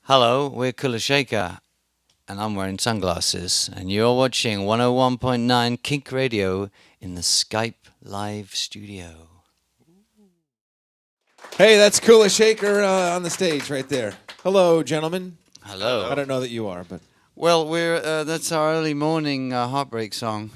Hello, we're Kula Shaker, and I'm wearing sunglasses, and you're watching 101.9 KINK Radio in the Skype live studio. Hey, that's Kula Shaker on the stage right there. Hello, gentlemen. Hello. I don't know that you are, but Well, that's our early morning heartbreak song,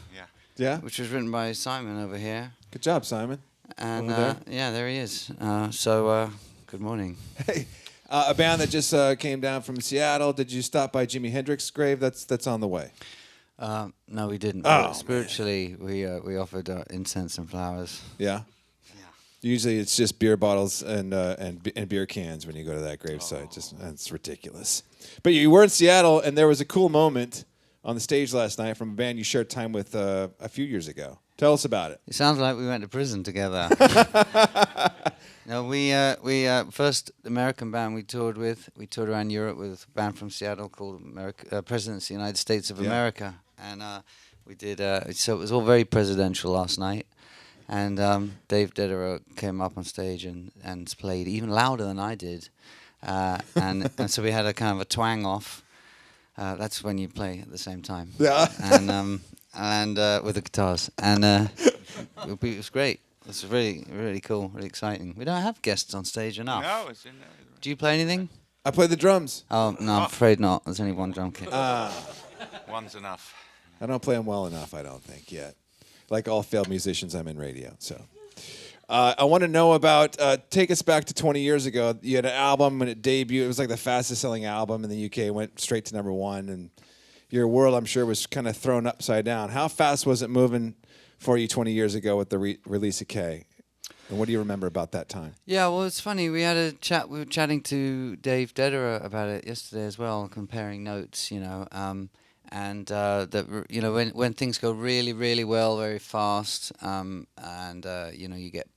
yeah. which was written by Simon over here. Good job, Simon. And Over there. yeah, there he is. Good morning. Hey, a band that just came down from Seattle. Did you stop by Jimi Hendrix's grave? That's on the way. No, we didn't. Oh, But spiritually, we offered incense and flowers. Yeah. Usually it's just beer bottles and beer cans when you go to that gravesite. Just that's ridiculous. But you were in Seattle, and there was a cool moment on the stage last night from a band you shared time with a few years ago. Tell us about it. It sounds like we went to prison together. No, we first American band we toured with. We toured around Europe with a band from Seattle called Presidents of the United States of America, and we did. So it was all very presidential last night. And Dave Diderot came up on stage and played even louder than I did, and so we had a kind of a twang off. That's when you play at the same time. Yeah. And with the guitars, and it was great. It was really, really cool, really exciting. We don't have guests on stage enough. No, it's in there. Do you play anything? I play the drums. Oh, no, I'm afraid not. There's only one drum kit. One's enough. I don't play them well enough, I don't think, yet. Like all failed musicians, I'm in radio. So I want to know about, take us back to 20 years ago. You had an album when it debuted. It was like the fastest selling album in the UK. It went straight to #1. And your world, I'm sure, was kind of thrown upside down. How fast was it moving for you 20 years ago with the release of K? And what do you remember about that time? Yeah, well, it's funny. We had a chat. We were chatting to Dave Diderot about it yesterday as well, comparing notes. When things go really, really well, very fast, you get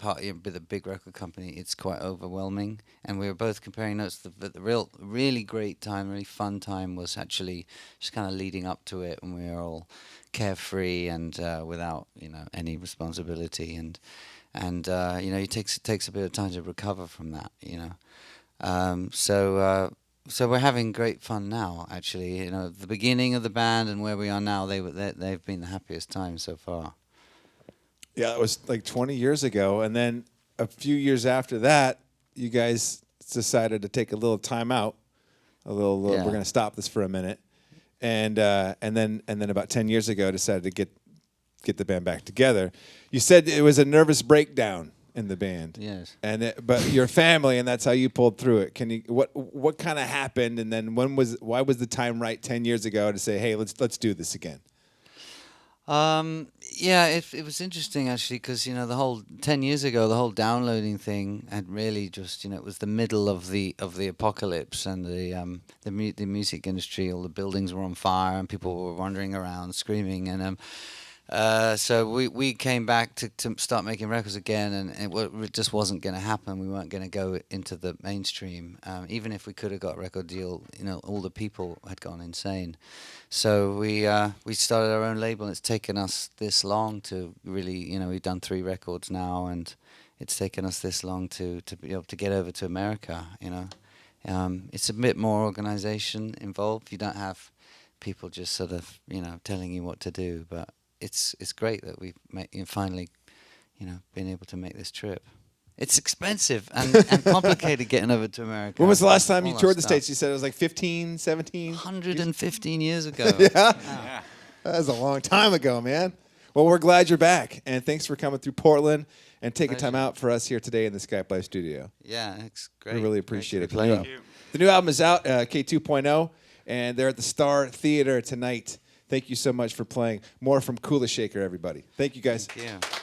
with a big record company, it's quite overwhelming. And we were both comparing notes. The really great time, really fun time was actually just kind of leading up to it, when we were all carefree and without any responsibility, and it takes a bit of time to recover from that. So we're having great fun now, actually. The beginning of the band and where we are now, they've been the happiest time so far. Yeah, it was like 20 years ago. And then a few years after that, you guys decided to take a little time out. We're going to stop this for a minute. And then about 10 years ago, decided to get the band back together. You said it was a nervous breakdown in the band. Yes. But your family, and that's how you pulled through it. What kind of happened, and then why was the time right 10 years ago to say, hey, let's do this again? It was interesting, actually, because the whole 10 years ago, the whole downloading thing had really just it was the middle of the apocalypse, and the music industry, all the buildings were on fire and people were wandering around screaming, and so we came back to start making records again, and it just wasn't going to happen. We weren't going to go into the mainstream. Even if we could have got a record deal, all the people had gone insane. So we started our own label, and it's taken us this long to really, we've done 3 records now, and it's taken us this long to be able to get over to America. It's a bit more organization involved. You don't have people just sort of, telling you what to do, but it's great that we've finally, been able to make this trip. It's expensive and complicated getting over to America. When was the last time you toured the stuff. States? You said it was like 15, 17? 115 years ago. Yeah? Yeah. That was a long time ago, man. Well, we're glad you're back, and thanks for coming through Portland and taking time out for us here today in the Skype Live studio. Yeah, it's great. We really appreciate it. Great to be Thank you. The new album is out, K 2.0, and they're at the Star Theater tonight. Thank you so much for playing. More from Kula Shaker, everybody. Thank you, guys. Thank you.